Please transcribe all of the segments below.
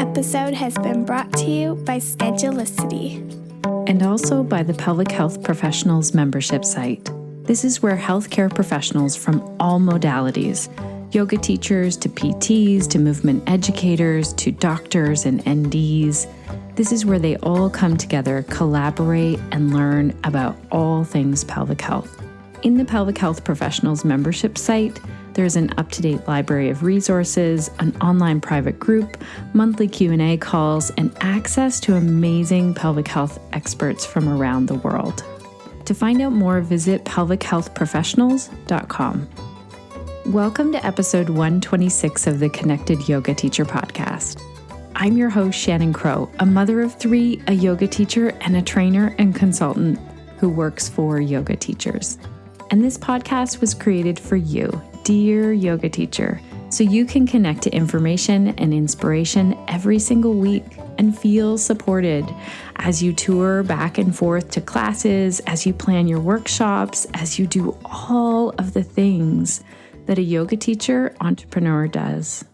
episode has been brought to you by Schedulicity. And also by the Pelvic Health Professionals membership site. This is where healthcare professionals from all modalities, yoga teachers to PTs to movement educators to doctors and NDs, this is where they all come together, collaborate, and learn about all things pelvic health. In the Pelvic Health Professionals membership site, there's an up-to-date library of resources, an online private group, monthly Q&A calls, and access to amazing pelvic health experts from around the world. To find out more, visit pelvichealthprofessionals.com. Welcome to episode 126 of the Connected Yoga Teacher podcast. I'm your host, Shannon Crow, a mother of three, a yoga teacher, and a trainer and consultant who works for yoga teachers. And this podcast was created for you, dear yoga teacher, so you can connect to information and inspiration every single week and feel supported as you tour back and forth to classes, as you plan your workshops, as you do all of the things that a yoga teacher entrepreneur does.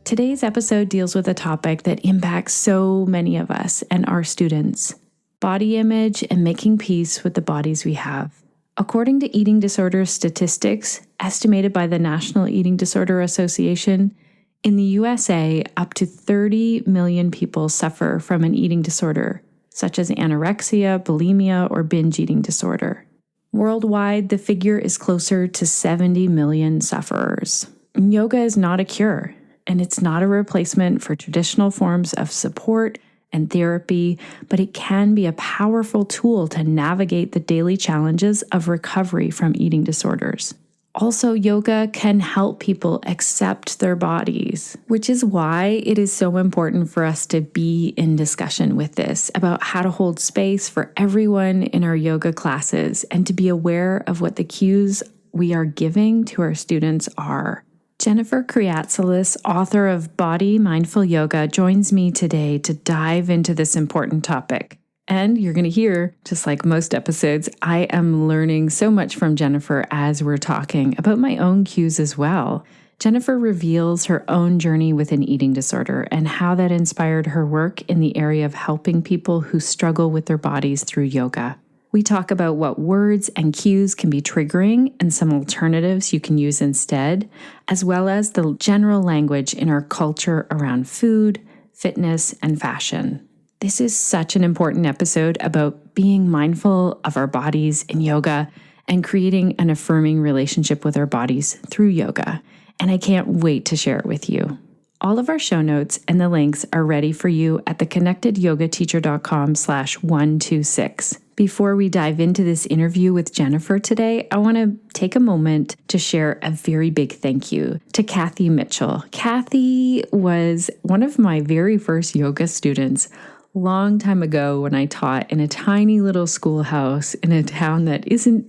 Today's episode deals with a topic that impacts so many of us and our students: body image and making peace with the bodies we have. According to eating disorder statistics estimated by the National Eating Disorder Association, in the USA, up to 30 million people suffer from an eating disorder, such as anorexia, bulimia, or binge eating disorder. Worldwide, the figure is closer to 70 million sufferers. Yoga is not a cure, and it's not a replacement for traditional forms of support and therapy, but it can be a powerful tool to navigate the daily challenges of recovery from eating disorders. Also, yoga can help people accept their bodies, which is why it is so important for us to be in discussion with this about how to hold space for everyone in our yoga classes and to be aware of what the cues we are giving to our students are. Jennifer Kreatsoulas, author of Body Mindful Yoga, joins me today to dive into this important topic. And you're going to hear, just like most episodes, I am learning so much from Jennifer as we're talking about my own cues as well. Jennifer reveals her own journey with an eating disorder and how that inspired her work in the area of helping people who struggle with their bodies through yoga. We talk about what words and cues can be triggering and some alternatives you can use instead, as well as the general language in our culture around food, fitness, and fashion. This is such an important episode about being mindful of our bodies in yoga and creating an affirming relationship with our bodies through yoga. And I can't wait to share it with you. All of our show notes and the links are ready for you at theconnectedyogateacher.com/126. Before we dive into this interview with Jennifer today, I want to take a moment to share a very big thank you to Kathy Mitchell. Kathy was one of my very first yoga students long time ago when I taught in a tiny little schoolhouse in a town that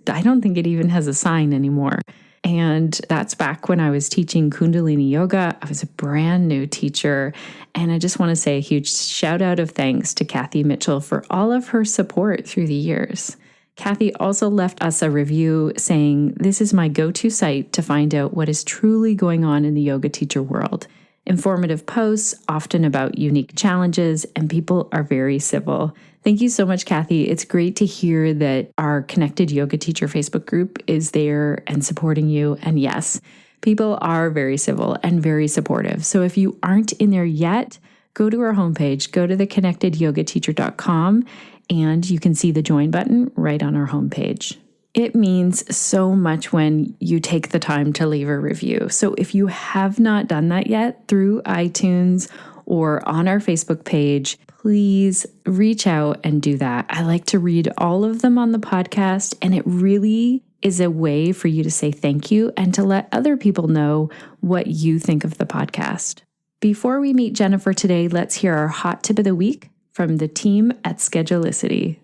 I don't think it even has a sign anymore. And that's back when I was teaching Kundalini Yoga. I was a brand new teacher. And I just want to say a huge shout out of thanks to Kathy Mitchell for all of her support through the years. Kathy also left us a review saying, "This is my go-to site to find out what is truly going on in the yoga teacher world. Informative posts, often about unique challenges, and people are very civil." Thank you so much, Kathy. It's great to hear that our Connected Yoga Teacher Facebook group is there and supporting you. And yes, people are very civil and very supportive. So if you aren't in there yet, go to our homepage, go to theconnectedyogateacher.com, and you can see the join button right on our homepage. It means so much when you take the time to leave a review. So if you have not done that yet through iTunes or on our Facebook page, please reach out and do that. I like to read all of them on the podcast, and it really is a way for you to say thank you and to let other people know what you think of the podcast. Before we meet Jennifer today, let's hear our hot tip of the week from the team at Schedulicity.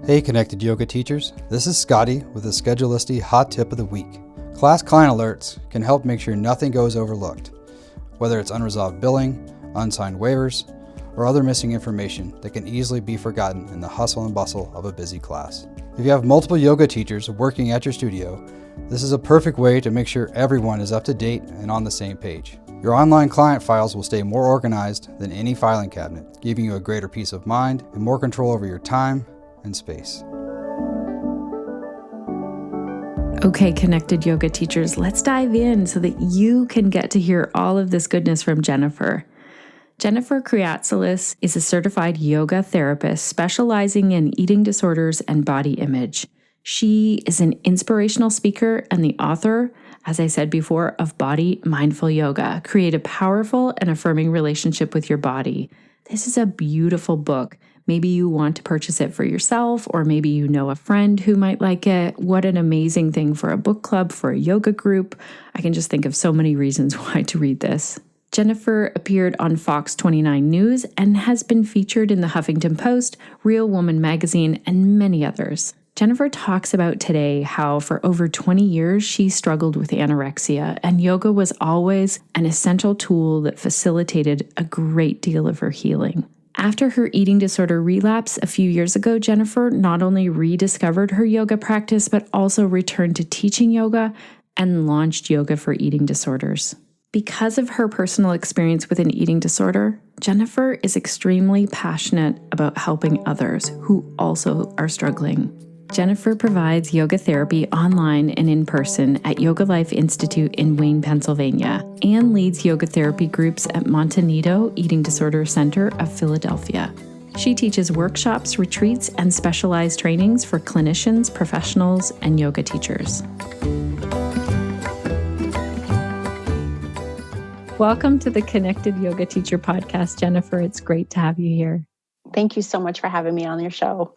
Hey Connected Yoga Teachers, this is Scotty with the Schedulicity Hot Tip of the Week. Class client alerts can help make sure nothing goes overlooked, whether it's unresolved billing, unsigned waivers, or other missing information that can easily be forgotten in the hustle and bustle of a busy class. If you have multiple yoga teachers working at your studio, this is a perfect way to make sure everyone is up to date and on the same page. Your online client files will stay more organized than any filing cabinet, giving you a greater peace of mind and more control over your time and space. Okay, connected yoga teachers, let's dive in so that you can get to hear all of this goodness from Jennifer. Jennifer Kreatsoulas is a certified yoga therapist specializing in eating disorders and body image. She is an inspirational speaker and the author, as I said before, of Body Mindful Yoga. Create a powerful and affirming relationship with your body. This is a beautiful book. Maybe you want to purchase it for yourself, or maybe you know a friend who might like it. What an amazing thing for a book club, for a yoga group. I can just think of so many reasons why to read this. Jennifer appeared on Fox 29 News and has been featured in the Huffington Post, Real Woman magazine, and many others. Jennifer talks about today how for over 20 years she struggled with anorexia, and yoga was always an essential tool that facilitated a great deal of her healing. After her eating disorder relapse a few years ago, Jennifer not only rediscovered her yoga practice, but also returned to teaching yoga and launched Yoga for Eating Disorders. Because of her personal experience with an eating disorder, Jennifer is extremely passionate about helping others who also are struggling. Jennifer provides yoga therapy online and in person at Yoga Life Institute in Wayne, Pennsylvania, and leads yoga therapy groups at Montanito Eating Disorder Center of Philadelphia. She teaches workshops, retreats, and specialized trainings for clinicians, professionals, and yoga teachers. Welcome to the Connected Yoga Teacher podcast, Jennifer. It's great to have you here. Thank you so much for having me on your show.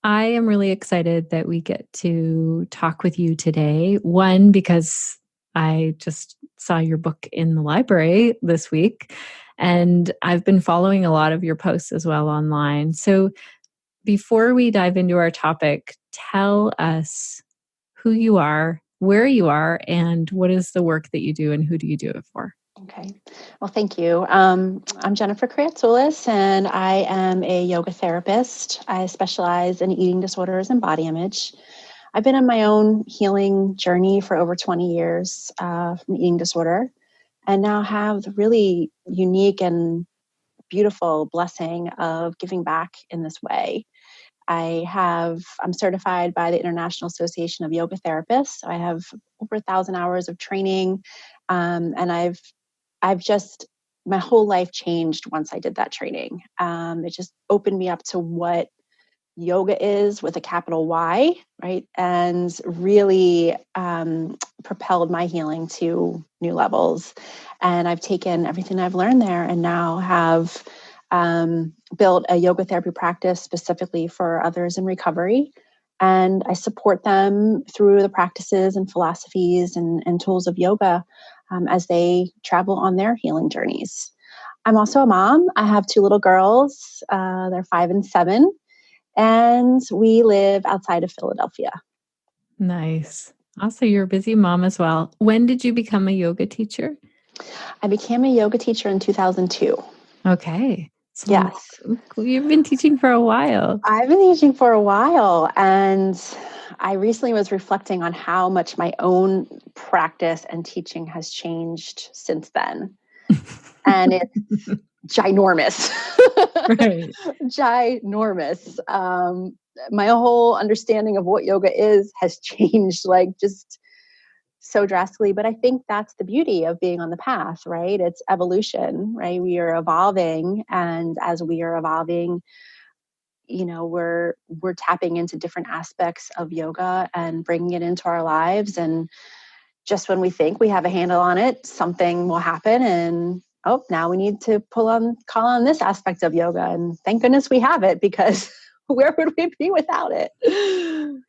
I am really excited that we get to talk with you today. One, because I just saw your book in the library this week, and I've been following a lot of your posts as well online. So before we dive into our topic, tell us who you are, where you are, and what is the work that you do and who do you do it for? Okay. Well, thank you. I'm Jennifer Kreatsoulas, and I am a yoga therapist. I specialize in eating disorders and body image. I've been on my own healing journey for over 20 years from eating disorder, and now have the really unique and beautiful blessing of giving back in this way. I'm certified by the International Association of Yoga Therapists. So I have over 1,000 hours of training, and my whole life changed once I did that training. It just opened me up to what yoga is with a capital Y, right? And really propelled my healing to new levels. And I've taken everything I've learned there and now have built a yoga therapy practice specifically for others in recovery. And I support them through the practices and philosophies and tools of yoga as they travel on their healing journeys. I'm also a mom. I have 2 little girls. They're 5 and 7, and we live outside of Philadelphia. Nice. Also, you're a busy mom as well. When did you become a yoga teacher? I became a yoga teacher in 2002. Okay. So Yes. You've been teaching for a while. I've been teaching for a while, and I recently was reflecting on how much my own practice and teaching has changed since then. And it's ginormous. Right. Ginormous. My whole understanding of what yoga is has changed just so drastically. But I think that's the beauty of being on the path, right? It's evolution, right? We are evolving. And as we are evolving, we're tapping into different aspects of yoga and bringing it into our lives. And just when we think we have a handle on it, something will happen, and now we need to call on this aspect of yoga. And thank goodness we have it, because where would we be without it?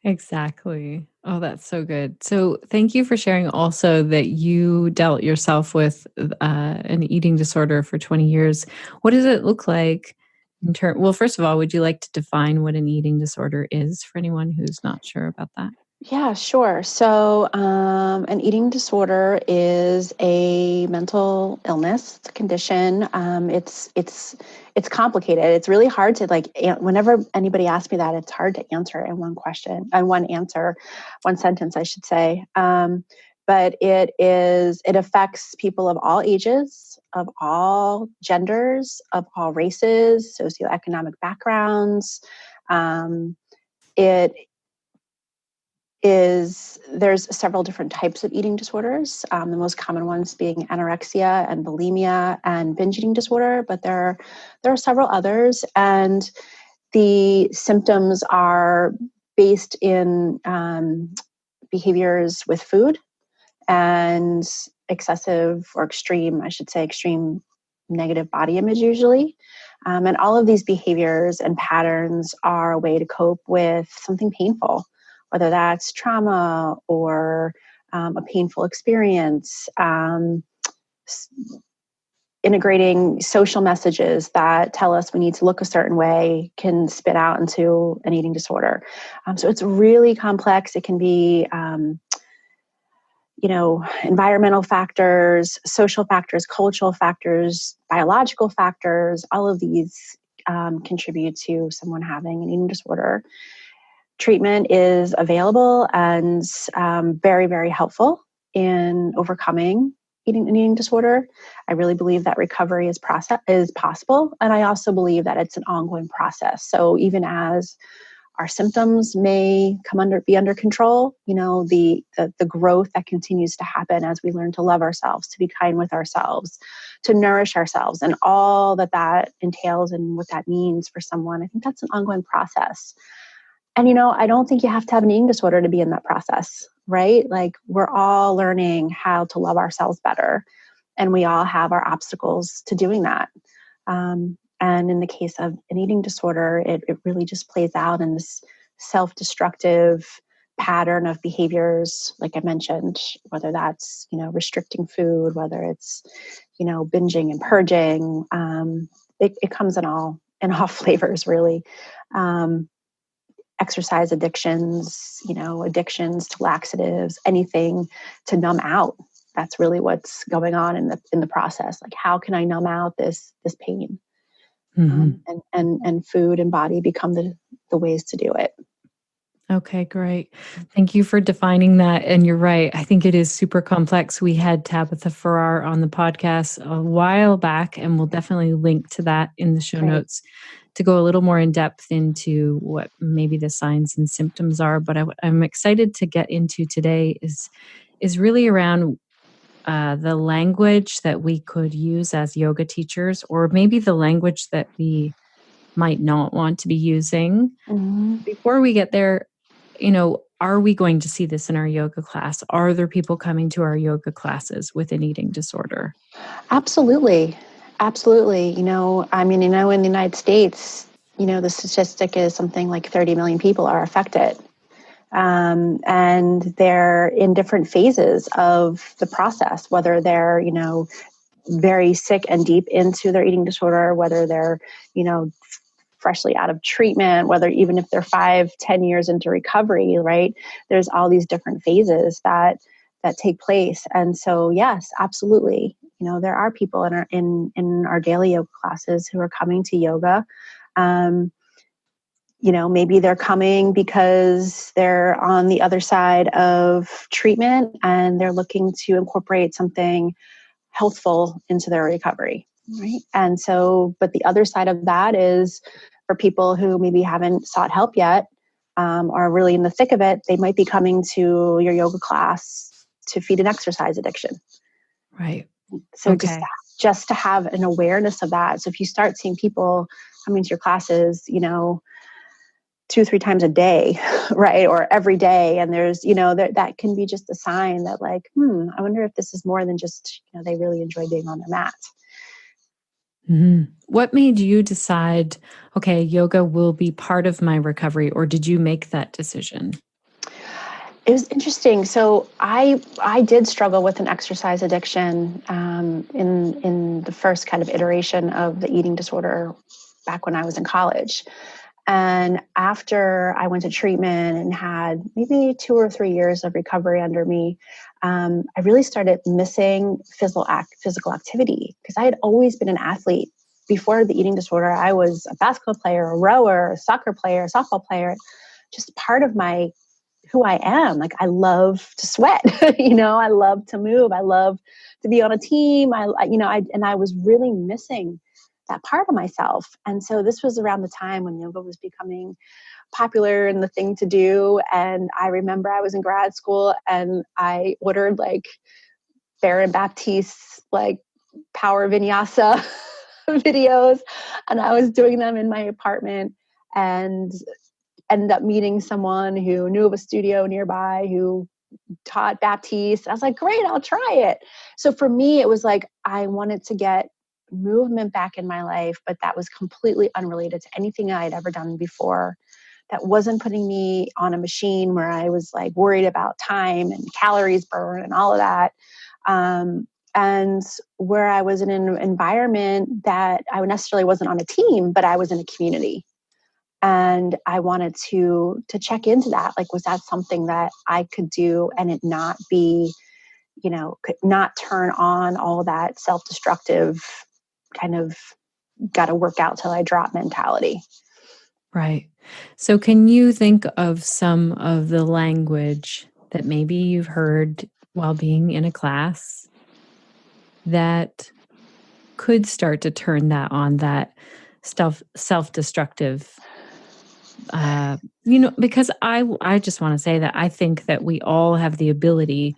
Exactly. Oh, that's so good. So thank you for sharing also that you dealt yourself with an eating disorder for 20 years. What does it look like well, first of all, would you like to define what an eating disorder is for anyone who's not sure about that? Yeah, sure. So, an eating disorder is a mental illness. It's a condition. It's complicated. It's really hard to whenever anybody asks me that, it's hard to answer in one question, and one answer, one sentence, I should say. But it affects people of all ages, of all genders, of all races, socioeconomic backgrounds. It is There's several different types of eating disorders. The most common ones being anorexia and bulimia and binge eating disorder, but there are several others, and the symptoms are based in behaviors with food and excessive or extreme, I should say, extreme negative body image usually. And all of these behaviors and patterns are a way to cope with something painful, whether that's trauma or a painful experience. Integrating social messages that tell us we need to look a certain way can spit out into an eating disorder. So it's really complex. It can be environmental factors, social factors, cultural factors, biological factors, all of these contribute to someone having an eating disorder. Treatment is available and very, very helpful in overcoming an eating disorder. I really believe that recovery is possible. And I also believe that it's an ongoing process. So even as our symptoms may be under control, the growth that continues to happen as we learn to love ourselves, to be kind with ourselves, to nourish ourselves, and all that entails and what that means for someone. I think that's an ongoing process. And, I don't think you have to have an eating disorder to be in that process, right? Like, we're all learning how to love ourselves better, and we all have our obstacles to doing that. And in the case of an eating disorder, it really just plays out in this self-destructive pattern of behaviors, like I mentioned, whether that's, restricting food, whether it's, binging and purging. It comes in all flavors, really. Exercise addictions, addictions to laxatives, anything to numb out. That's really what's going on in the process. Like, how can I numb out this pain? Mm-hmm. And food and body become the ways to do it. Okay, great. Thank you for defining that. And you're right. I think it is super complex. We had Tabitha Farrar on the podcast a while back, and we'll definitely link to that in the show Great. notes to go a little more in depth into what maybe the signs and symptoms are. But I'm excited to get into today is really around the language that we could use as yoga teachers, or maybe the language that we might not want to be using. Mm-hmm. Before we get there, are we going to see this in our yoga class? Are there people coming to our yoga classes with an eating disorder? Absolutely. Absolutely. In the United States, the statistic is something like 30 million people are affected. And they're in different phases of the process, whether they're, very sick and deep into their eating disorder, whether they're, freshly out of treatment, whether even if they're 5-10 years into recovery, right? There's all these different phases that take place. And so, yes, absolutely. There are people in our daily yoga classes who are coming to yoga. Maybe they're coming because they're on the other side of treatment and they're looking to incorporate something healthful into their recovery, right? And so, but the other side of that is for people who maybe haven't sought help yet, are really in the thick of it, they might be coming to your yoga class to feed an exercise addiction. Right. So Okay. just to have an awareness of that. So if you start seeing people coming to your classes, 2-3 times a day, right? Or every day. And there's, that can be just a sign that like, I wonder if this is more than just, they really enjoy being on their mat. Mm-hmm. What made you decide, okay, yoga will be part of my recovery, or did you make that decision? It was interesting. So I did struggle with an exercise addiction in the first kind of iteration of the eating disorder back when I was in college. And after I went to treatment and had maybe 2 or 3 years of recovery under me, I really started missing physical activity because I had always been an athlete. Before the eating disorder, I was a basketball player, a rower, a soccer player, a softball player, just part of who I am. Like, I love to sweat, I love to move. I love to be on a team. I was really missing that part of myself. And so this was around the time when yoga was becoming popular and the thing to do. And I remember I was in grad school and I ordered like Baron Baptiste's like power vinyasa videos. And I was doing them in my apartment and ended up meeting someone who knew of a studio nearby who taught Baptiste. I was like, great, I'll try it. So for me, it was like, I wanted to get movement back in my life, but that was completely unrelated to anything I had ever done before. That wasn't putting me on a machine where I was like worried about time and calories burned and all of that. And where I was in an environment that I necessarily wasn't on a team, but I was in a community. And I wanted to check into that. Like, was that something that I could do and it not be, could not turn on all that self-destructive kind of got to work out till I drop mentality. Right. So can you think of some of the language that maybe you've heard while being in a class that could start to turn that on, that self-destructive, because I just want to say that I think that we all have the ability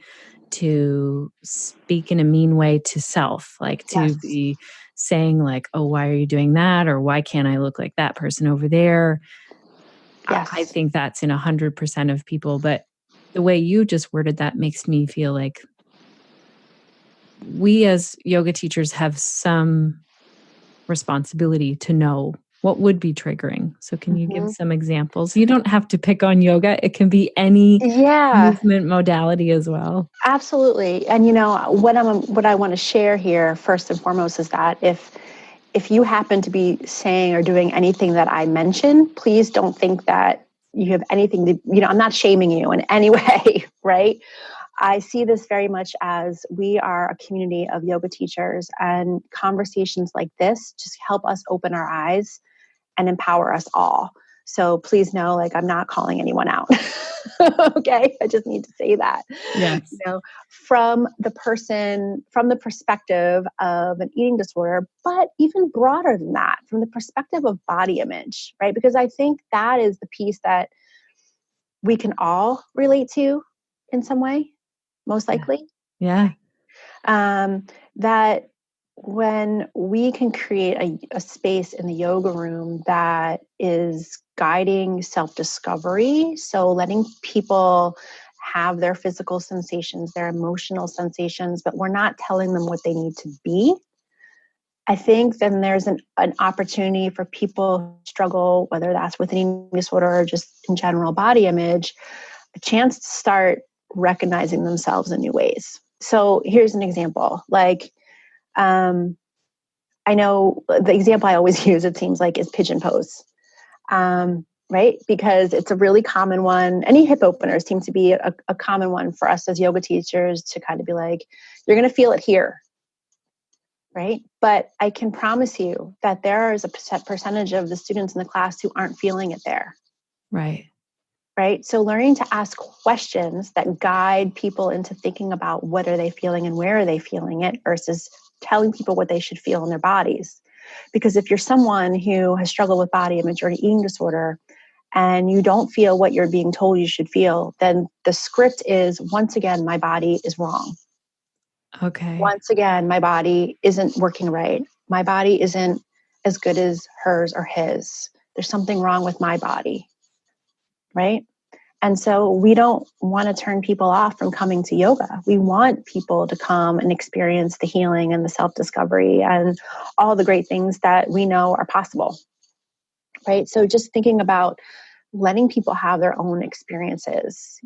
to speak in a mean way to self, like to Yes. be saying like, oh, why are you doing that? Or why can't I look like that person over there? Yes. I think that's in 100% of people. But the way you just worded that makes me feel like we as yoga teachers have some responsibility to know what would be triggering. So can you give some examples? You don't have to pick on yoga. It can be any movement modality as well. Absolutely. And what I want to share here first and foremost is that if you happen to be saying or doing anything that I mentioned, please don't think that you have anything to, I'm not shaming you in any way, right? I see this very much as we are a community of yoga teachers, and conversations like this just help us open our eyes and empower us all. So please know, like, I'm not calling anyone out. Okay. I just need to say that. Yes. From the perspective of an eating disorder, but even broader than that, from the perspective of body image, right? Because I think that is the piece that we can all relate to in some way, most likely. Yeah. That when we can create a space in the yoga room that is guiding self-discovery, so letting people have their physical sensations, their emotional sensations, but we're not telling them what they need to be, I think then there's an opportunity for people who struggle, whether that's with an eating disorder or just in general body image, a chance to start recognizing themselves in new ways. So here's an example. Like, I know the example I always use, it seems like, is pigeon pose, right? Because it's a really common one. Any hip openers seem to be a common one for us as yoga teachers to kind of be like, you're going to feel it here, right? But I can promise you that there is a percentage of the students in the class who aren't feeling it there. Right. Right. So learning to ask questions that guide people into thinking about what are they feeling and where are they feeling it versus telling people what they should feel in their bodies. Because if you're someone who has struggled with body image or an eating disorder and you don't feel what you're being told you should feel, then the script is, once again, my body is wrong. Okay. Once again, my body isn't working right. My body isn't as good as hers or his. There's something wrong with my body. Right? And so we don't want to turn people off from coming to yoga. We want people to come and experience the healing and the self-discovery and all the great things that we know are possible. Right? So just thinking about letting people have their own experiences,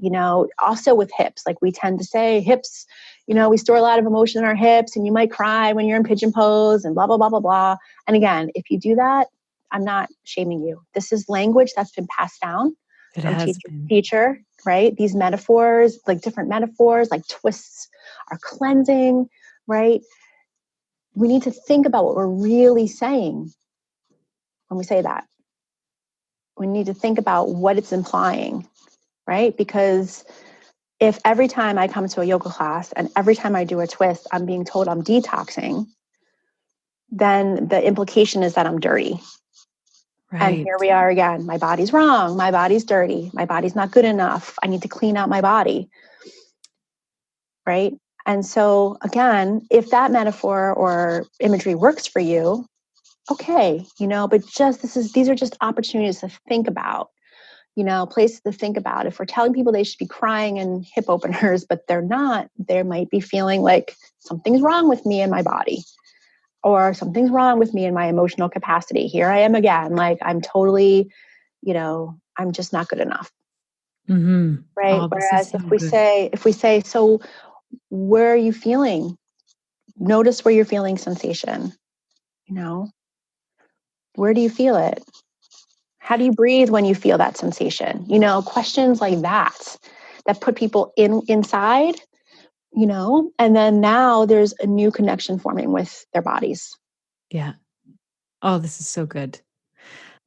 also with hips. Like, we tend to say hips, we store a lot of emotion in our hips and you might cry when you're in pigeon pose and blah, blah, blah, blah, blah. And again, if you do that, I'm not shaming you. This is language that's been passed down It from has teacher been. to teacher, right? These metaphors, like different metaphors, like twists are cleansing, right? We need to think about what we're really saying when we say that. We need to think about what it's implying, right? Because if every time I come to a yoga class and every time I do a twist, I'm being told I'm detoxing, then the implication is that I'm dirty. And here we are again. My body's wrong. My body's dirty. My body's not good enough. I need to clean out my body. Right. And so, again, if that metaphor or imagery works for you, okay, but these are just opportunities to think about, places to think about. If we're telling people they should be crying in hip openers, but they're not, they might be feeling like something's wrong with me and my body, or something's wrong with me in my emotional capacity. Here I am again, like I'm totally, I'm just not good enough. Mm-hmm. Right. Oh, this is Whereas so if we say, so where are you feeling? Notice where you're feeling sensation. Where do you feel it? How do you breathe when you feel that sensation? Questions like that put people inside, and then now there's a new connection forming with their bodies. Yeah. Oh, this is so good.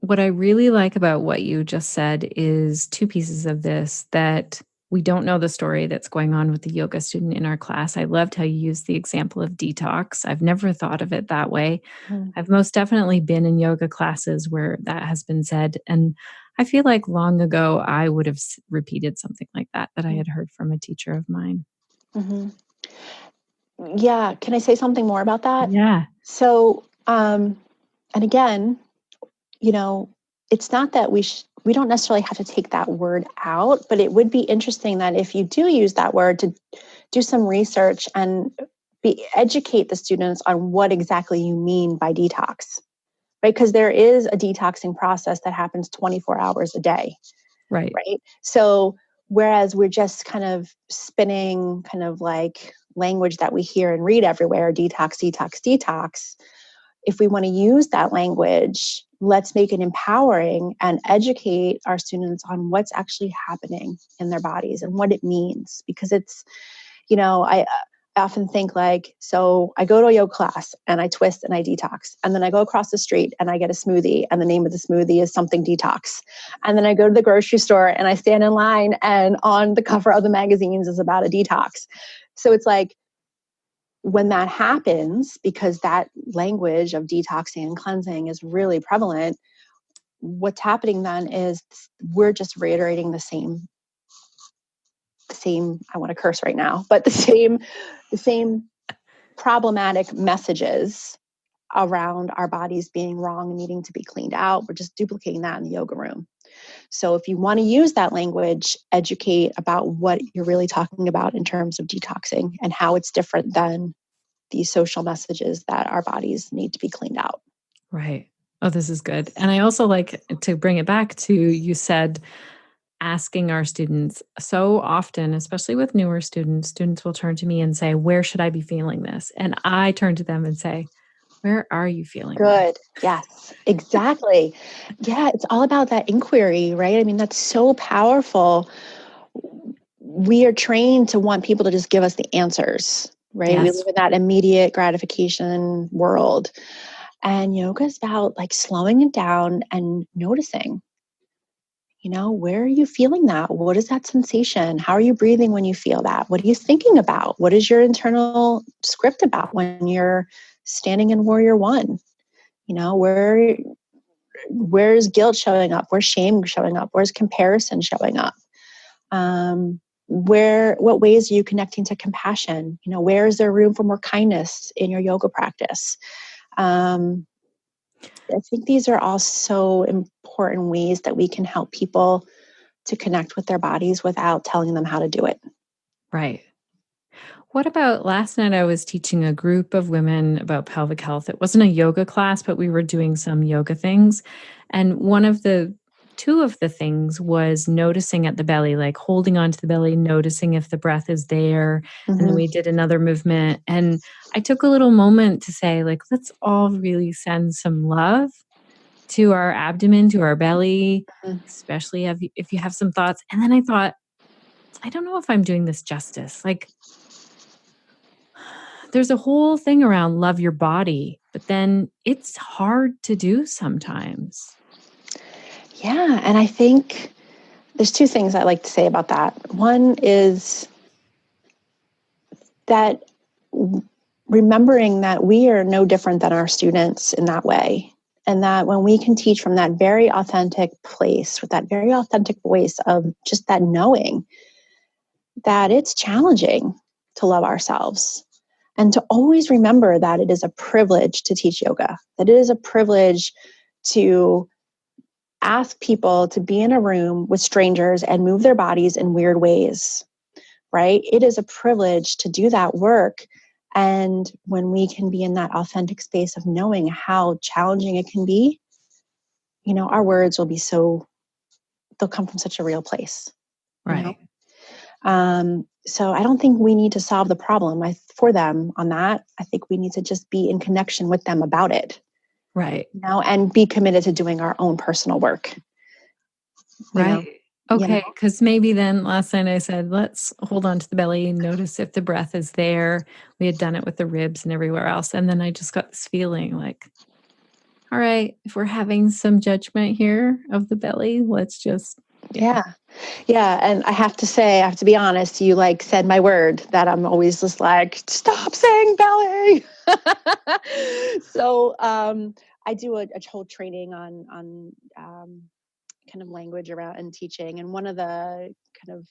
What I really like about what you just said is two pieces of this: that we don't know the story that's going on with the yoga student in our class. I loved how you used the example of detox. I've never thought of it that way. I've most definitely been in yoga classes where that has been said. And I feel like long ago, I would have repeated something like that I had heard from a teacher of mine. Mm-hmm. Yeah. Can I say something more about that? Yeah. So, and again, it's not that we don't necessarily have to take that word out, but it would be interesting that if you do use that word, to do some research and educate the students on what exactly you mean by detox, right? Because there is a detoxing process that happens 24 hours a day, Right. right? So whereas we're just kind of spinning kind of like language that we hear and read everywhere, detox, detox, detox, if we want to use that language, let's make it empowering and educate our students on what's actually happening in their bodies and what it means. Because it's, I often think like, so I go to a yoga class and I twist and I detox. And then I go across the street and I get a smoothie, and the name of the smoothie is something detox. And then I go to the grocery store and I stand in line, and on the cover of the magazines is about a detox. So it's like, when that happens, because that language of detoxing and cleansing is really prevalent, what's happening then is we're just reiterating the same, I want to curse right now, but the same problematic messages around our bodies being wrong and needing to be cleaned out. We're just duplicating that in the yoga room. So if you want to use that language, educate about what you're really talking about in terms of detoxing and how it's different than these social messages that our bodies need to be cleaned out. Right. Oh, this is good. And I also like to bring it back to, you said, asking our students. So often, especially with newer students will turn to me and say, where should I be feeling this? And I turn to them and say, where are you feeling this? Good. Yes, exactly. Yeah, it's all about that inquiry, right? I mean, that's so powerful. We are trained to want people to just give us the answers, right? Yes. We live in that immediate gratification world. And yoga is about like slowing it down and noticing, where are you feeling that? What is that sensation? How are you breathing when you feel that? What are you thinking about? What is your internal script about when you're standing in Warrior One? Where's guilt showing up? Where's shame showing up? Where's comparison showing up? What ways are you connecting to compassion? Where is there room for more kindness in your yoga practice? I think these are all so important ways that we can help people to connect with their bodies without telling them how to do it. Right. What about last night? I was teaching a group of women about pelvic health. It wasn't a yoga class, but we were doing some yoga things. And two of the things was noticing at the belly, like holding onto the belly, noticing if the breath is there. And then we did another movement. And I took a little moment to say, like, let's all really send some love to our abdomen, to our belly, Mhm. especially if you have some thoughts. And then I thought, I don't know if I'm doing this justice. Like, there's a whole thing around love your body, but then it's hard to do sometimes. Yeah. And I think there's two things I like to say about that. One is that remembering that we are no different than our students in that way. And that when we can teach from that very authentic place, with that very authentic voice of just that knowing that it's challenging to love ourselves. And to always remember that it is a privilege to teach yoga, that it is a privilege to ask people to be in a room with strangers and move their bodies in weird ways, right? It is a privilege to do that work. And when we can be in that authentic space of knowing how challenging it can be, our words will be they'll come from such a real place, Right. So I don't think we need to solve the problem for them on that. I think we need to just be in connection with them about it, Right. and be committed to doing our own personal work. Right. Okay. Because maybe then last night I said, let's hold on to the belly and notice if the breath is there. We had done it with the ribs and everywhere else. And then I just got this feeling like, all right, if we're having some judgment here of the belly, let's just. Yeah. And I have to be honest, you said my word that I'm always just like, stop saying belly. So I do a whole training on kind of language around and teaching. And one of the kind of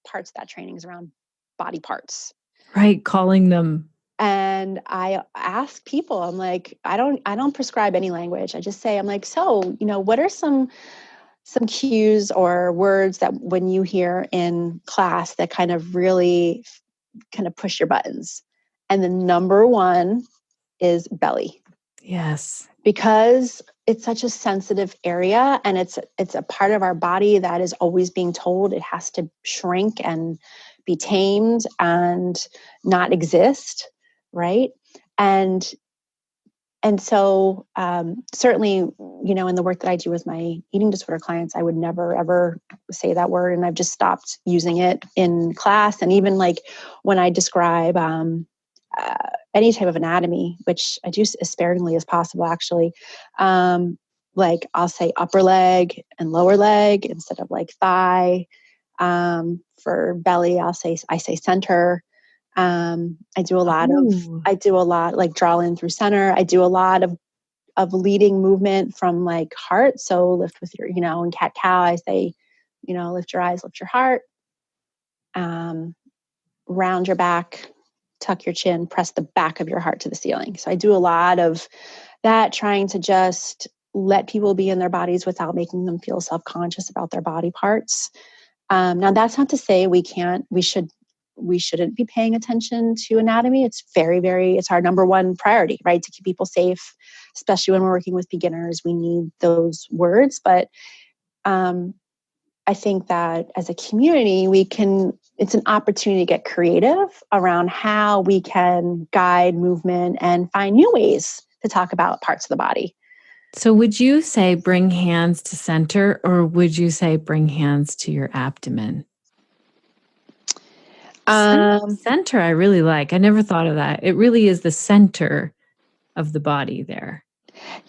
parts of that training is around body parts. Right. Calling them. And I ask people, I'm like, I don't prescribe any language. I just say, I'm like, so, what are some cues or words that when you hear in class that kind of really kind of push your buttons? And the number one is belly. Yes. Because it's such a sensitive area, and it's a part of our body that is always being told it has to shrink and be tamed and not exist, right? And so certainly, in the work that I do with my eating disorder clients, I would never, ever say that word. And I've just stopped using it in class. And even when I describe any type of anatomy, which I do as sparingly as possible, actually, I'll say upper leg and lower leg instead of thigh. For belly, I say center. I do a lot draw in through center. I do a lot of leading movement from heart. So lift with your, in cat cow, I say, lift your eyes, lift your heart, round your back, tuck your chin, press the back of your heart to the ceiling. So I do a lot of that, trying to just let people be in their bodies without making them feel self-conscious about their body parts. Now that's not to say we shouldn't be paying attention to anatomy. It's very, very, it's our number one priority, right? To keep people safe, especially when we're working with beginners, we need those words. But I think that as a community, it's an opportunity to get creative around how we can guide movement and find new ways to talk about parts of the body. So would you say bring hands to center, or would you say bring hands to your abdomen? Center, I really like. I never thought of that. It really is the center of the body there.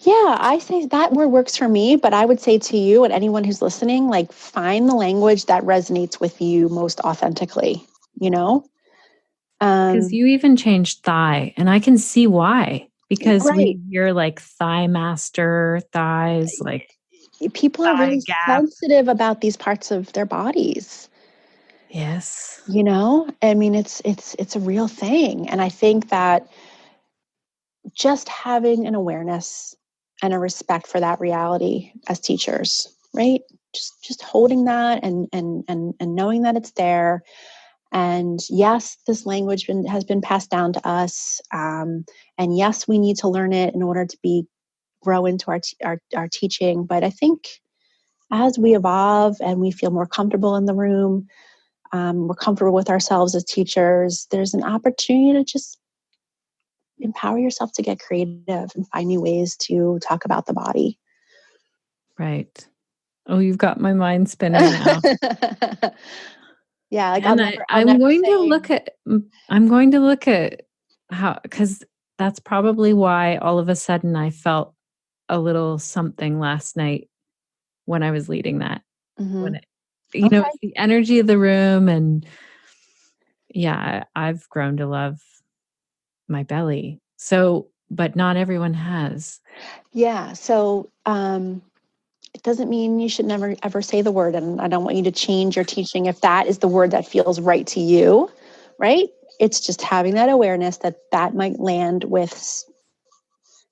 Yeah, I say that word works for me, but I would say to you and anyone who's listening, find the language that resonates with you most authentically, Because you even changed thigh, and I can see why. Because right. we hear thigh master, thighs, people are really sensitive about these parts of their bodies. Yes. I mean, it's a real thing. And I think that just having an awareness and a respect for that reality as teachers, right? Just holding that and knowing that it's there. And yes, this language has been passed down to us. And yes, we need to learn it in order to grow into our teaching. But I think as we evolve and we feel more comfortable in the room, we're comfortable with ourselves as teachers, there's an opportunity to just empower yourself to get creative and find new ways to talk about the body. Right. Oh, you've got my mind spinning now. Yeah, like And I'll never say. I'm going to look at how, because that's probably why all of a sudden I felt a little something last night when I was leading that. When Mhm. it, Okay. it's the energy of the room, and yeah, I've grown to love my belly. So, but not everyone has. Yeah. So it doesn't mean you should never ever say the word. And I don't want you to change your teaching if that is the word that feels right to you, right? It's just having that awareness that that might land with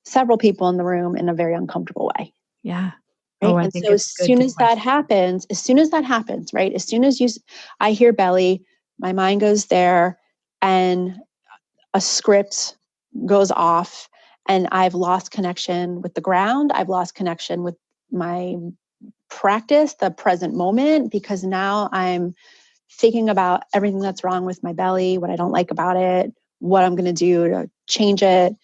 several people in the room in a very uncomfortable way. Yeah. Oh, Right. I And think so it's good to question. as soon as that happens, right? As soon as I hear belly, my mind goes there and a script goes off and I've lost connection with the ground. I've lost connection with my practice, the present moment, because now I'm thinking about everything that's wrong with my belly, what I don't like about it, what I'm going to do to change it.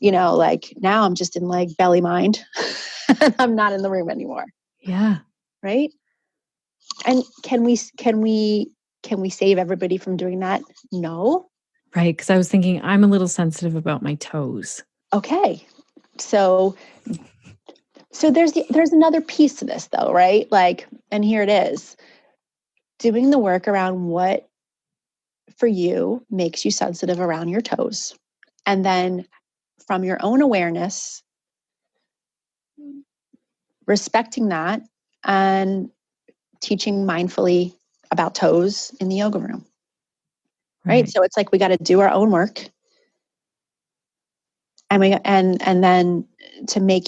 Like now I'm just in like belly mind. I'm not in the room anymore. Yeah. Right. And can we save everybody from doing that? No. Right. Because I was thinking I'm a little sensitive about my toes. Okay. So there's another piece to this though, right? Like, and here it is. Doing the work around what for you makes you sensitive around your toes. And then from your own awareness, respecting that and teaching mindfully about toes in the yoga room. Right. Right. So it's like we got to do our own work. And then to make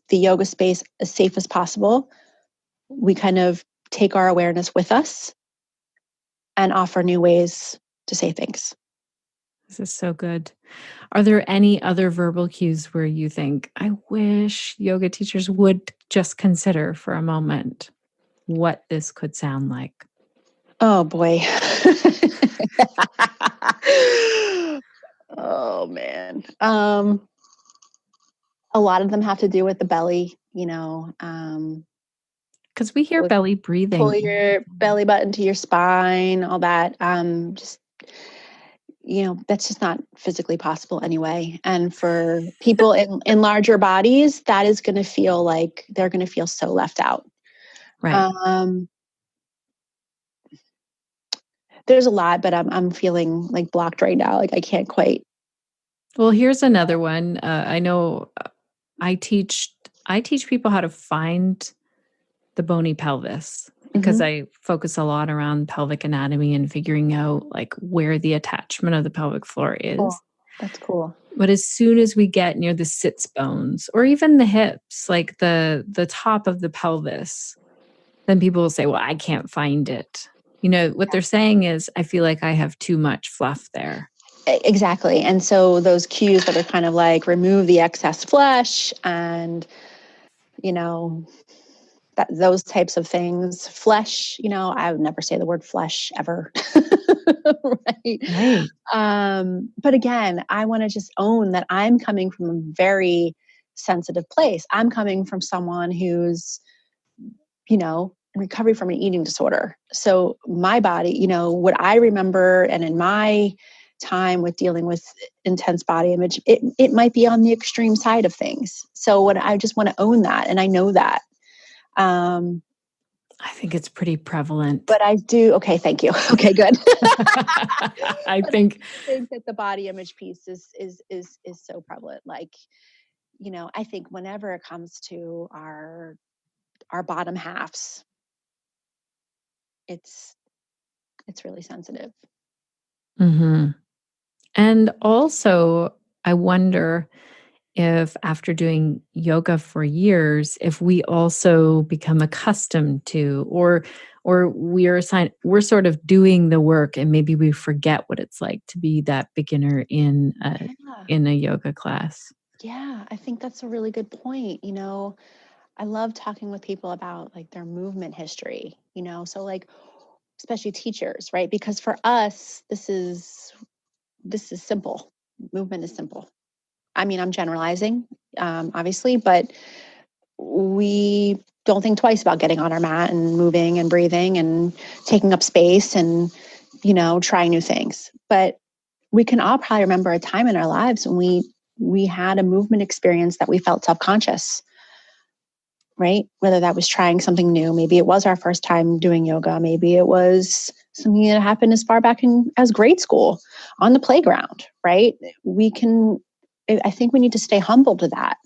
the yoga space as safe as possible, we kind of take our awareness with us and offer new ways to say things. This is so good. Are there any other verbal cues where you think, I wish yoga teachers would just consider for a moment what this could sound like? Oh boy. Oh man. A lot of them have to do with the belly, Because we hear with belly pull breathing all the your time. belly button to your spine, all that. Just that's just not physically possible anyway. And for people in larger bodies, that is going to feel like they're going to feel so left out. Right. Um, there's a lot, but I'm feeling like blocked right now. Like I can't quite. Well, here's another one. I know I teach I teach people how to find the bony pelvis because Mhm. I focus a lot around pelvic anatomy and figuring out like where the attachment of the pelvic floor Cool. is. That's cool. But as soon as we get near the sits bones or even the hips, like the top of the pelvis, then people will say, "Well, I can't find it." What they're saying is, "I feel like I have too much fluff there." Exactly. And so those cues that are kind of like remove the excess flesh and, you know, those types of things. Flesh, I would never say the word flesh ever. Right. Right. But again, I want to just own that I'm coming from a very sensitive place. I'm coming from someone who's, in recovery from an eating disorder. So my body, what I remember and in my time with dealing with intense body image, it might be on the extreme side of things. So what I just want to own that. And I know that. Um, I think it's pretty prevalent. but I do. Okay, thank you. Okay, good. I But I think think that the body image piece is so prevalent. Like, I think whenever it comes to our bottom halves, it's really sensitive. Mhm. And also, I wonder if after doing yoga for years, if we also become accustomed to or we're sort of doing the work and maybe we forget what it's like to be that beginner Yeah. in a yoga class. Yeah, I think that's a really good point. I love talking with people about like their movement history, so like especially teachers, right? Because for us, this is simple. Movement is simple. I mean, I'm generalizing, obviously, but we don't think twice about getting on our mat and moving and breathing and taking up space and, trying new things. But we can all probably remember a time in our lives when we had a movement experience that we felt self-conscious, right? Whether that was trying something new, maybe it was our first time doing yoga, maybe it was something that happened as far back as grade school on the playground, right? I think we need to stay humble to that,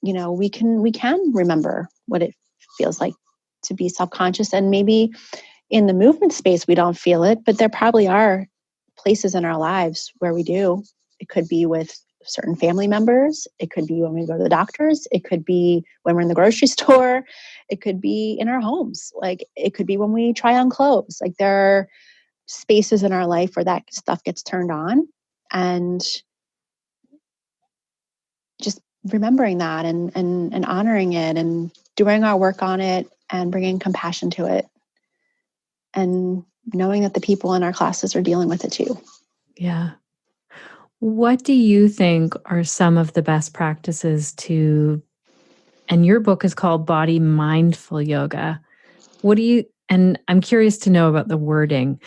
we can remember what it feels like to be self-conscious. And maybe in the movement space, we don't feel it, but there probably are places in our lives where we do. It could be with certain family members. It could be when we go to the doctors. It could be when we're in the grocery store. It could be in our homes. Like it could be when we try on clothes. Like there are spaces in our life where that stuff gets turned on, and just remembering that and honoring it and doing our work on it and bringing compassion to it and knowing that the people in our classes are dealing with it too. Yeah. What do you think are some of the best practices and your book is called Body Mindful Yoga. And I'm curious to know about the wording.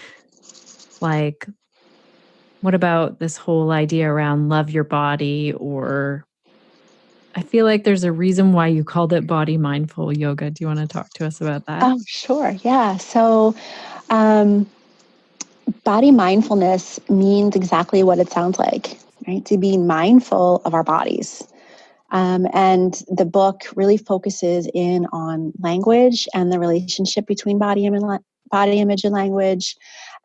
Like, what about this whole idea around love your body? Or I feel like there's a reason why you called it Body Mindful Yoga. Do you want to talk to us about that? Oh, sure. Yeah. So, body mindfulness means exactly what it sounds like, right? To be mindful of our bodies. And the book really focuses in on language and the relationship between body image and language,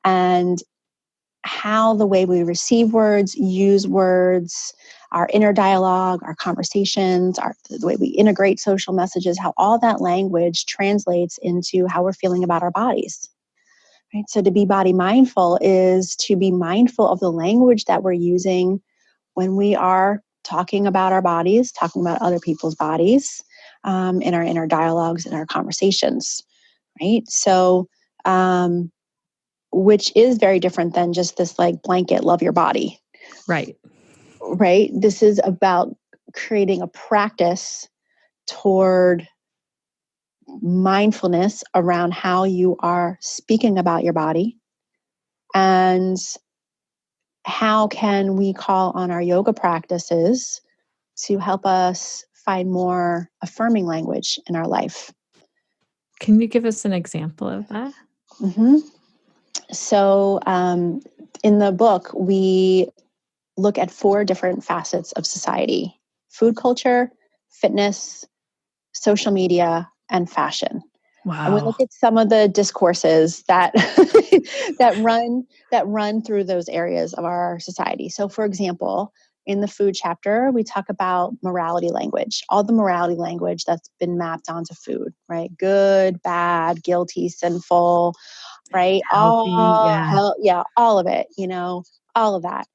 and how the way we receive words, use words, our inner dialogue, our conversations, the way we integrate social messages, how all that language translates into how we're feeling about our bodies. Right? So to be body mindful is to be mindful of the language that we're using when we are talking about our bodies, talking about other people's bodies, in our inner dialogues, in our conversations, right? So, which is very different than just this like blanket love your body. Right. Right? This is about creating a practice toward mindfulness around how you are speaking about your body, and how can we call on our yoga practices to help us find more affirming language in our life. Can you give us an example of that? Mm-hmm. So in the book, we look at 4 different facets of society: food culture, fitness, social media, and fashion. Wow. And we look at some of the discourses that that run through those areas of our society. So for example, in the food chapter, we talk about morality language, all the morality language that's been mapped onto food, right? Good, bad, guilty, sinful, right? Healthy, All of it, all of that.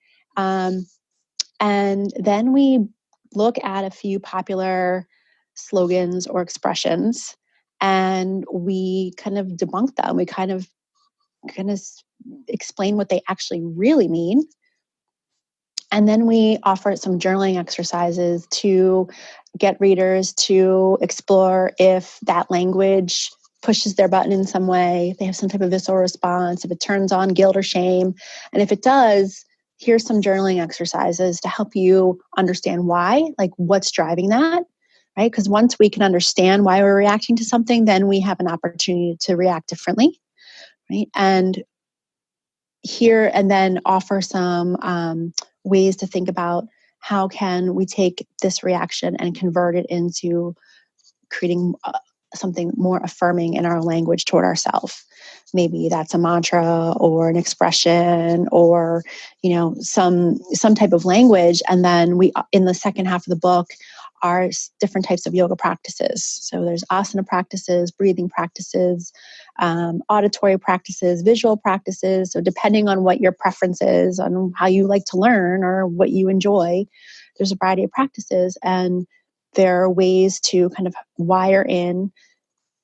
And then we look at a few popular slogans or expressions, and we kind of debunk them. We kind of explain what they actually really mean. And then we offer some journaling exercises to get readers to explore if that language pushes their button in some way, if they have some type of visceral response, if it turns on guilt or shame. And if it does, here's some journaling exercises to help you understand why, like what's driving that, right? Because once we can understand why we're reacting to something, then we have an opportunity to react differently, right? And then offer some ways to think about how can we take this reaction and convert it into creating something more affirming in our language toward ourselves. Maybe that's a mantra or an expression or some type of language. And then we, in the second half of the book, are different types of yoga practices. So there's asana practices, breathing practices, auditory practices, visual practices. So depending on what your preference is, on how you like to learn or what you enjoy, there's a variety of practices. And there are ways to kind of wire in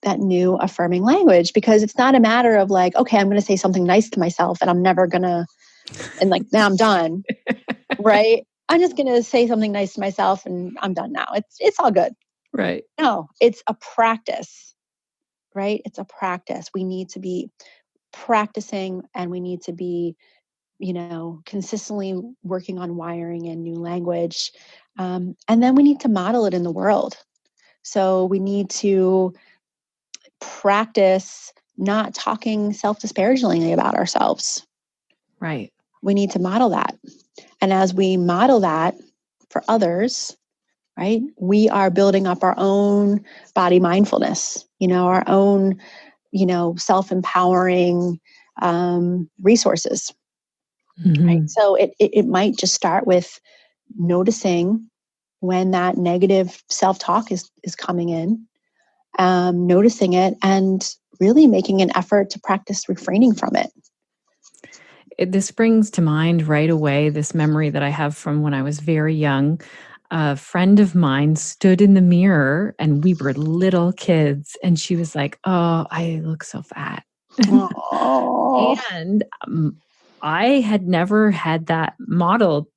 that new affirming language, because it's not a matter of like, okay, I'm going to say something nice to myself and I'm never going to, and like, now I'm done, right? I'm just going to say something nice to myself and I'm done now. It's all good. Right. No, it's a practice, right? It's a practice. We need to be practicing, and we need to be, consistently working on wiring in new language. And then we need to model it in the world. So we need to practice not talking self-disparagingly about ourselves. Right. We need to model that. And as we model that for others, right, we are building up our own body mindfulness, our own, self-empowering resources. Right. Mm-hmm. So it might just start with noticing when that negative self-talk is coming in, noticing it, and really making an effort to practice refraining from it. This brings to mind right away this memory that I have from when I was very young. A friend of mine stood in the mirror and we were little kids, and she was like, "Oh, I look so fat." Oh, And I had never had that modeled,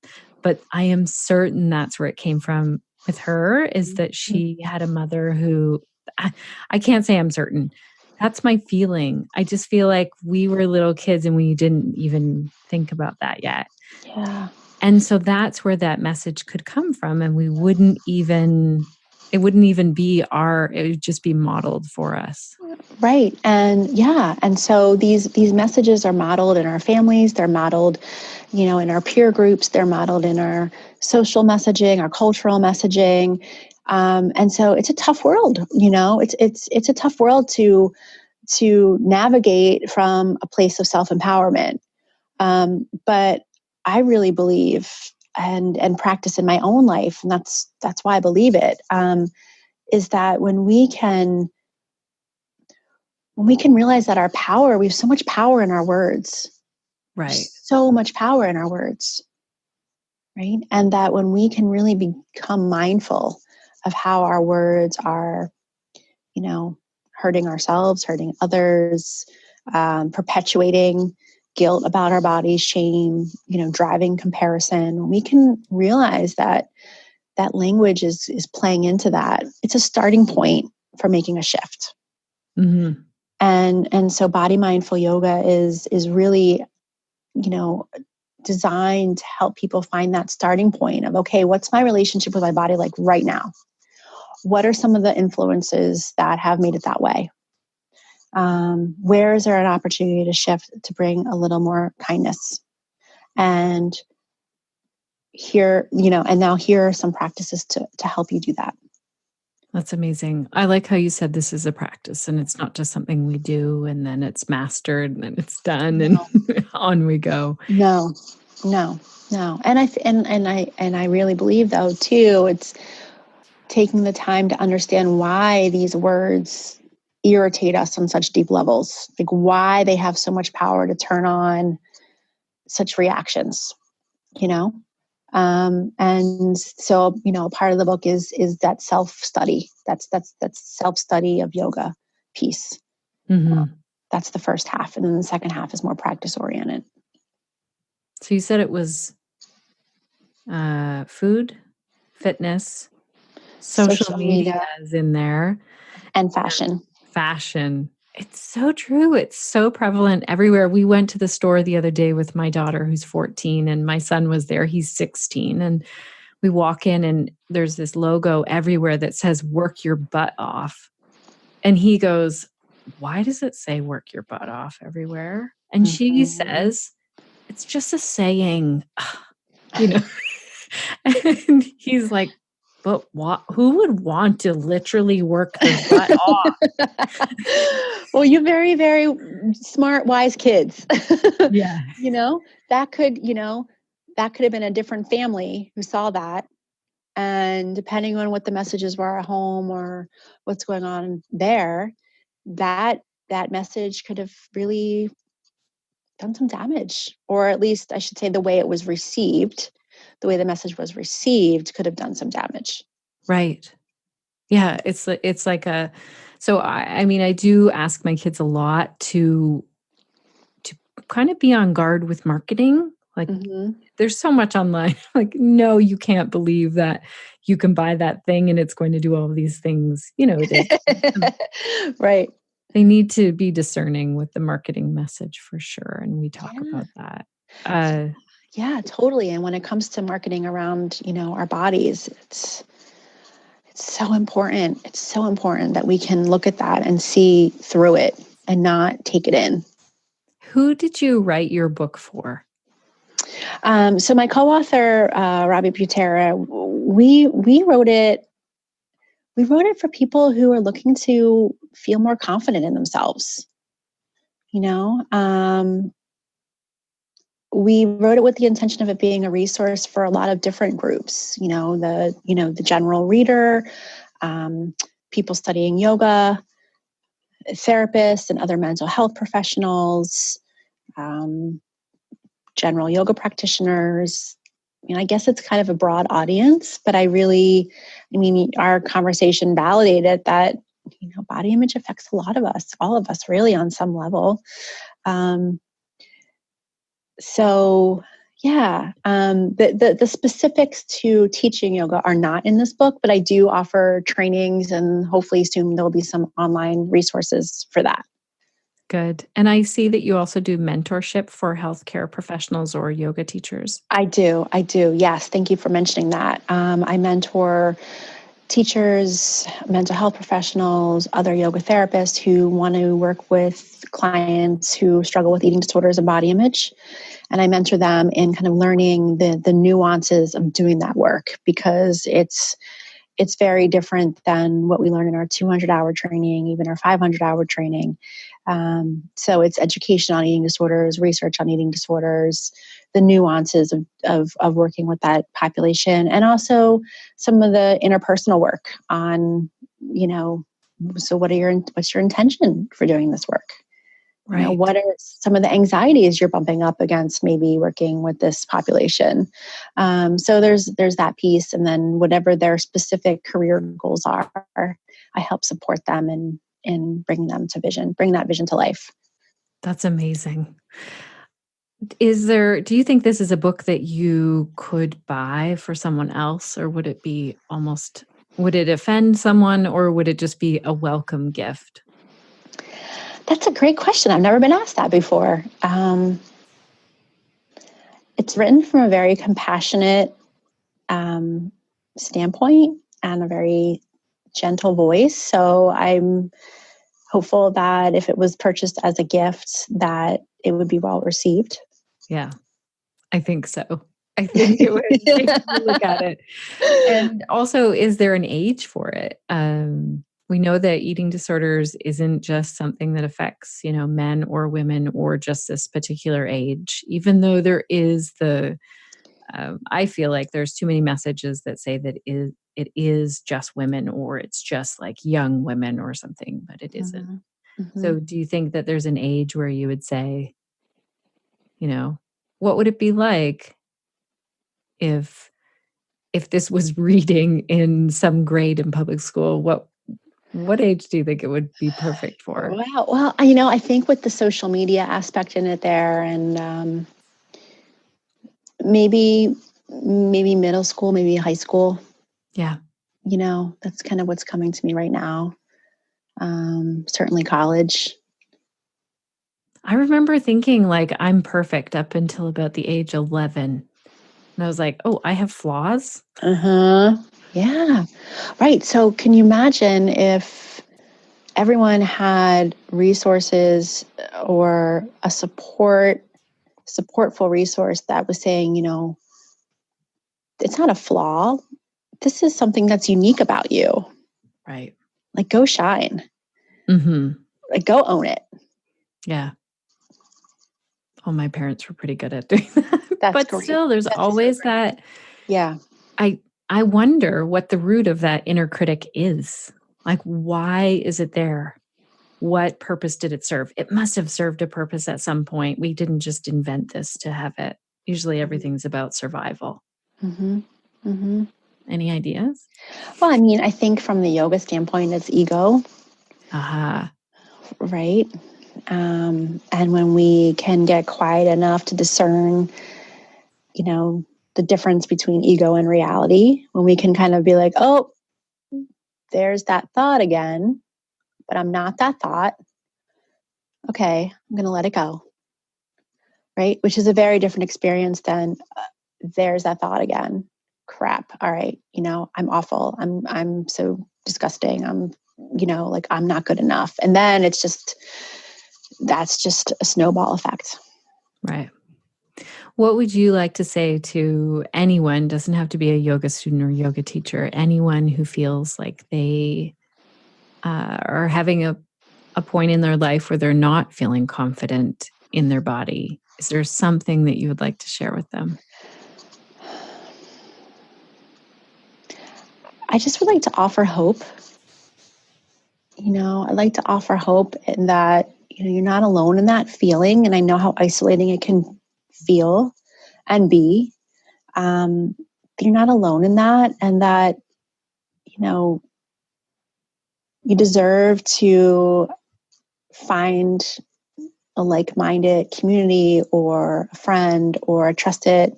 but I am certain that's where it came from with her, is that she had a mother who I can't say I'm certain. That's my feeling. I just feel like we were little kids and we didn't even think about that yet. yeah. And so that's where that message could come from. And we wouldn't even, it wouldn't even be it would just be modeled for us. Right. And yeah. And so these messages are modeled in our families. They're modeled, in our peer groups. They're modeled in our social messaging, our cultural messaging. And so it's a tough world. It's a tough world to navigate from a place of self-empowerment. But I really believe and practice in my own life, and that's why I believe it, is that when we can realize that we have so much power in our words. Right. So much power in our words, right? And that when we can really become mindful of how our words are, hurting ourselves, hurting others, perpetuating guilt about our bodies, shame, driving comparison, we can realize that language is playing into that. It's a starting point for making a shift. Mm-hmm. And so body mindful yoga is really, designed to help people find that starting point of, okay, what's my relationship with my body like right now? What are some of the influences that have made it that way? Where is there an opportunity to shift, to bring a little more kindness? And now here are some practices to help you do that. That's amazing. I like how you said this is a practice and it's not just something we do and then it's mastered and then it's done and on we go. No. And I really believe though too, it's taking the time to understand why these words irritate us on such deep levels, like why they have so much power to turn on such reactions, and so, part of the book is that self-study. That's self-study of yoga piece. Mm-hmm. That's the first half. And then the second half is more practice oriented. So you said it was food, fitness, social media is in there. And fashion. Fashion. It's so true. It's so prevalent everywhere. We went to the store the other day with my daughter who's 14 and my son was there. He's 16. And we walk in and there's this logo everywhere that says work your butt off. And he goes, "Why does it say work your butt off everywhere?" And she says, "It's just a saying." And he's like, "But what? Who would want to literally work their butt off?" Well, you're very, very smart, wise kids. Yeah. That could have been a different family who saw that. And depending on what the messages were at home or what's going on there, that message could have really done some damage. Or at least I should say the way it was received, the way the message was received could have done some damage. Right. Yeah. It's like so I mean, I do ask my kids a lot to kind of be on guard with marketing. Like, Mm-hmm. there's so much online. Like, no, you can't believe that you can buy that thing and it's going to do all of these things. Right. They need to be discerning with the marketing message for sure. And we talk Yeah. about that. Uh, Yeah, totally. And when it comes to marketing around, our bodies, it's so important. It's so important that we can look at that and see through it and not take it in. who did you write your book for? So my co-author, Robbie Butera, we wrote it. We wrote it for people who are looking to feel more confident in themselves. We wrote it with the intention of it being a resource for a lot of different groups. The general reader, people studying yoga, therapists, and other mental health professionals. General yoga practitioners. I guess it's kind of a broad audience, but our conversation validated that, body image affects a lot of us, all of us really on some level. So yeah, the specifics to teaching yoga are not in this book, but I do offer trainings and hopefully soon there'll be some online resources for that. Good. And I see that you also do mentorship for healthcare professionals or yoga teachers. I do. Yes. Thank you for mentioning that. I mentor teachers, mental health professionals, other yoga therapists who want to work with clients who struggle with eating disorders and body image. And I mentor them in kind of learning the nuances of doing that work, because it's very different than what we learn in our 200-hour training, even our 500-hour training. So it's education on eating disorders, research on eating disorders, the nuances of working with that population, and also some of the interpersonal work on, so what's your intention for doing this work? Right. What are some of the anxieties you're bumping up against maybe working with this population? So there's that piece. And then whatever their specific career goals are, I help support them in bringing that vision to life. That's amazing. Do you think this is a book that you could buy for someone else, or would it offend someone, or would it just be a welcome gift? That's a great question. I've never been asked that before. It's written from a very compassionate standpoint and a very gentle voice. So I'm hopeful that if it was purchased as a gift, that it would be well received. Yeah, I think so. I think it would take a look at it. And also, is there an age for it? We know that eating disorders isn't just something that affects, men or women or just this particular age, even though there is I feel like there's too many messages that say that it is just women, or it's just like young women or something, but it isn't. Mm-hmm. So do you think that there's an age where you would say, what would it be like if this was reading in some grade in public school? What age do you think it would be perfect for? Wow. Well, I think with the social media aspect in it there, and maybe middle school, maybe high school. Yeah. That's kind of what's coming to me right now. Certainly college. I remember thinking like I'm perfect up until about the age 11. And I was like, oh, I have flaws? Uh-huh. Yeah. Right. So can you imagine if everyone had resources or a supportful resource that was saying, it's not a flaw. This is something that's unique about you. Right. Like, go shine. Mm-hmm. Like, go own it. Yeah. Oh, my parents were pretty good at doing that. But great. still, there's always that. Yeah. I wonder what the root of that inner critic is. Like, why is it there? What purpose did it serve? It must have served a purpose at some point. We didn't just invent this to have it. Usually everything's about survival. Mm-hmm. Mm-hmm. Any ideas? Well, I think from the yoga standpoint, it's ego. Aha. Right. And when we can get quiet enough to discern the difference between ego and reality, when we can kind of be like, oh, there's that thought again, but I'm not that thought. Okay, I'm going to let it go. Right? Which is a very different experience than there's that thought again. Crap. All right. I'm awful. I'm so disgusting. I'm not good enough. And then that's just a snowball effect. Right. What would you like to say to anyone, doesn't have to be a yoga student or yoga teacher, anyone who feels like they are having a point in their life where they're not feeling confident in their body? Is there something that you would like to share with them? I just would like to offer hope. I'd like to offer hope in that, you're not alone in that feeling. And I know how isolating it can feel and be. You're not alone in that, and that, you deserve to find a like-minded community or a friend or a trusted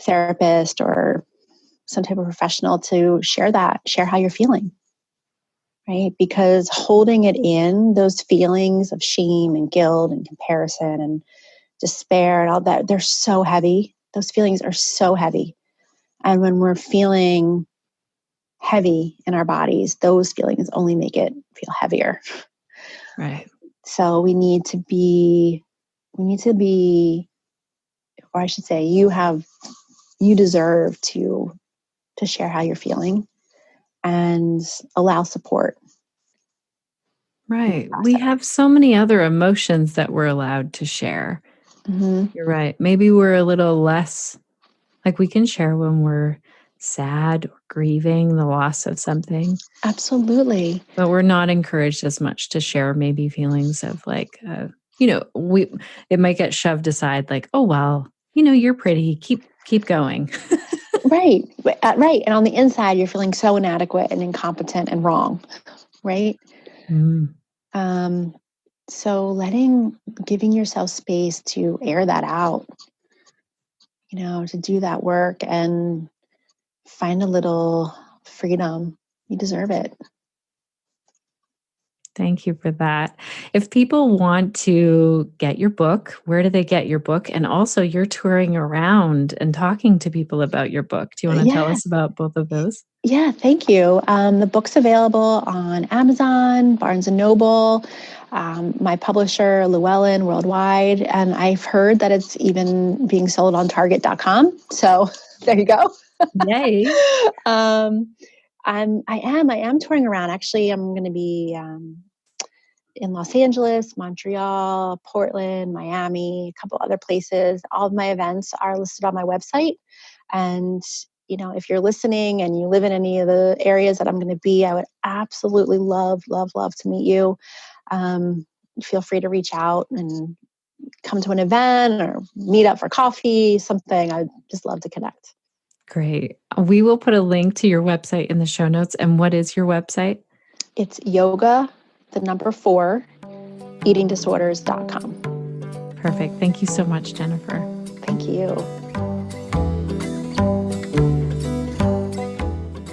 therapist or some type of professional to share how you're feeling, right? Because holding it in, those feelings of shame and guilt and comparison and despair and all that, they're so heavy. Those feelings are so heavy. And when we're feeling heavy in our bodies, those feelings only make it feel heavier. Right. So we need to be, or I should say, you deserve to share how you're feeling and allow support. Right. We have so many other emotions that we're allowed to share. Mm-hmm. You're right. Maybe we're a little less, like we can share when we're sad or grieving the loss of something. Absolutely. But we're not encouraged as much to share maybe feelings of like, it might get shoved aside like, oh, well, you're pretty, keep going. Right. Right. And on the inside, you're feeling so inadequate and incompetent and wrong. Right. Mm. So giving yourself space to air that out, to do that work and find a little freedom. You deserve it. Thank you for that. If people want to get your book, where do they get your book? And also, you're touring around and talking to people about your book. Do you want to tell us about both of those? Yeah, thank you. The book's available on Amazon, Barnes & Noble, my publisher, Llewellyn, worldwide. And I've heard that it's even being sold on Target.com. So there you go. Yay. I am touring around. Actually, I'm going to be in Los Angeles, Montreal, Portland, Miami, a couple other places. All of my events are listed on my website. And, if you're listening and you live in any of the areas that I'm going to be, I would absolutely love, love, love to meet you. Feel free to reach out and come to an event or meet up for coffee, something. I'd just love to connect. Great. We will put a link to your website in the show notes. And what is your website? It's yoga, 4, eatingdisorders.com. Perfect. Thank you so much, Jennifer. Thank you.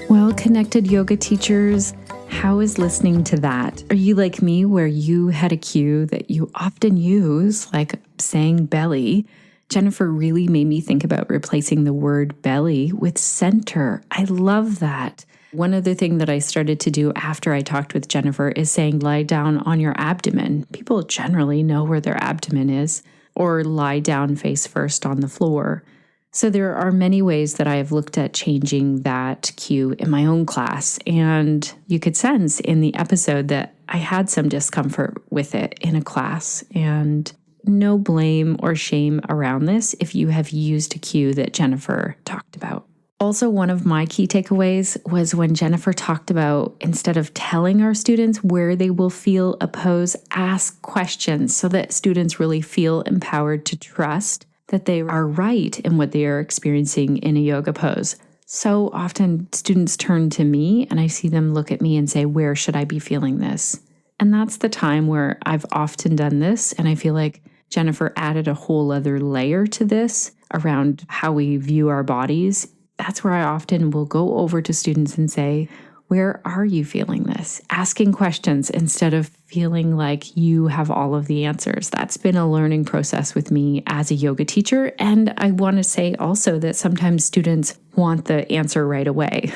Well, connected yoga teachers, how is listening to that? Are you like me where you had a cue that you often use, like saying belly? Jennifer really made me think about replacing the word belly with center. I love that. One other thing that I started to do after I talked with Jennifer is saying lie down on your abdomen. People generally know where their abdomen is, or lie down face first on the floor. So there are many ways that I have looked at changing that cue in my own class. And you could sense in the episode that I had some discomfort with it in a class. And no blame or shame around this if you have used a cue that Jennifer talked about. Also, one of my key takeaways was when Jennifer talked about, instead of telling our students where they will feel a pose, ask questions so that students really feel empowered to trust that they are right in what they are experiencing in a yoga pose. So often students turn to me and I see them look at me and say, where should I be feeling this? And that's the time where I've often done this. And I feel like Jennifer added a whole other layer to this around how we view our bodies, that's where I often will go over to students and say, where are you feeling this? Asking questions instead of feeling like you have all of the answers. That's been a learning process with me as a yoga teacher. And I want to say also that sometimes students want the answer right away.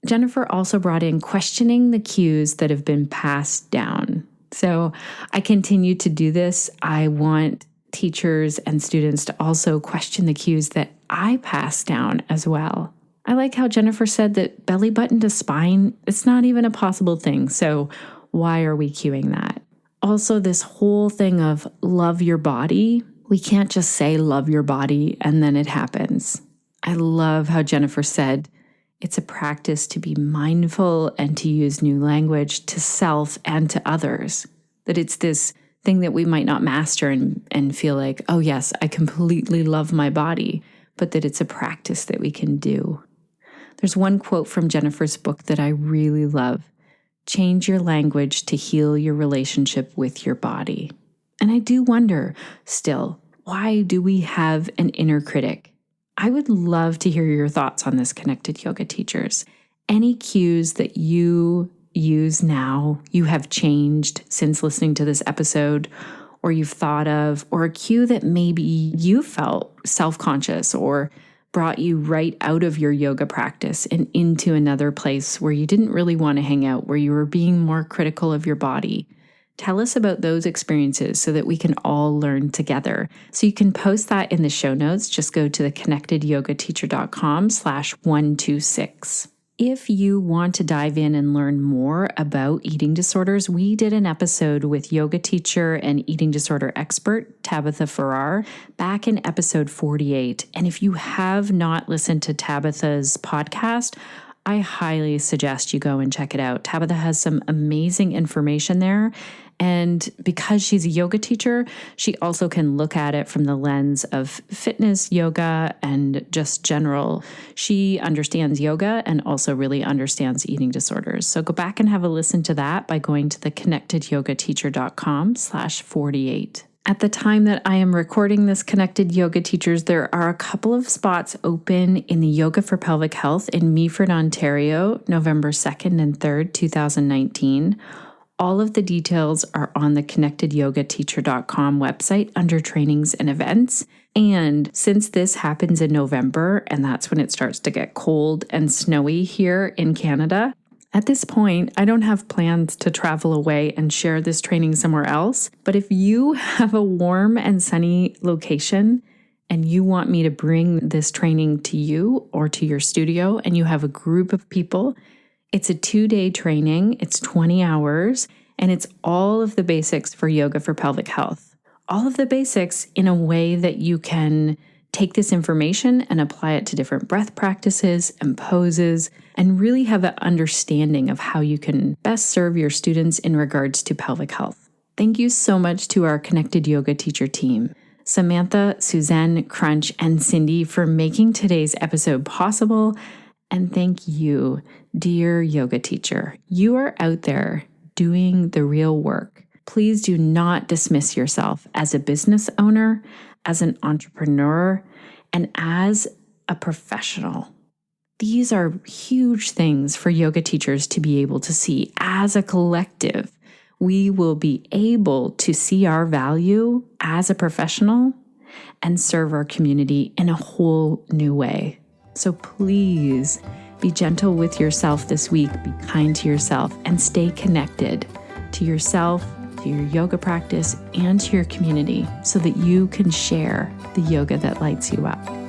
Jennifer also brought in questioning the cues that have been passed down. So I continue to do this. I want teachers and students to also question the cues that I pass down as well. I like how Jennifer said that belly button to spine, it's not even a possible thing. So why are we cueing that? Also, this whole thing of love your body, we can't just say love your body and then it happens. I love how Jennifer said it's a practice to be mindful and to use new language to self and to others. That it's this thing that we might not master and feel like, oh yes, I completely love my body, but that it's a practice that we can do. There's one quote from Jennifer's book that I really love. Change your language to heal your relationship with your body. And I do wonder still, why do we have an inner critic? I would love to hear your thoughts on this, Connected Yoga teachers. Any cues that you use now, you have changed since listening to this episode, or you've thought of, or a cue that maybe you felt self-conscious or brought you right out of your yoga practice and into another place where you didn't really want to hang out, where you were being more critical of your body. Tell us about those experiences so that we can all learn together. So you can post that in the show notes. Just go to the connectedyogateacher.com/126. If you want to dive in and learn more about eating disorders, we did an episode with yoga teacher and eating disorder expert Tabitha Farrar back in episode 48. And if you have not listened to Tabitha's podcast, I highly suggest you go and check it out. Tabitha has some amazing information there. And because she's a yoga teacher, she also can look at it from the lens of fitness, yoga, and just general. She understands yoga and also really understands eating disorders. So go back and have a listen to that by going to the connectedyogateacher.com/48. At the time that I am recording this, Connected Yoga Teachers, there are a couple of spots open in the Yoga for Pelvic Health in Meaford, Ontario, November 2nd and 3rd, 2019. All of the details are on the connectedyogateacher.com website under trainings and events. And since this happens in November, and that's when it starts to get cold and snowy here in Canada, at this point, I don't have plans to travel away and share this training somewhere else. But if you have a warm and sunny location and you want me to bring this training to you or to your studio, and you have a group of people, it's a 2-day training, it's 20 hours, and it's all of the basics for yoga for pelvic health. All of the basics in a way that you can take this information and apply it to different breath practices and poses, and really have an understanding of how you can best serve your students in regards to pelvic health. Thank you so much to our Connected Yoga teacher team, Samantha, Suzanne, Crunch, and Cindy, for making today's episode possible. And thank you, dear yoga teacher. You are out there doing the real work. Please do not dismiss yourself as a business owner, as an entrepreneur, and as a professional. These are huge things for yoga teachers to be able to see. As a collective, we will be able to see our value as a professional and serve our community in a whole new way. So please be gentle with yourself this week, be kind to yourself, and stay connected to yourself, to your yoga practice, and to your community so that you can share the yoga that lights you up.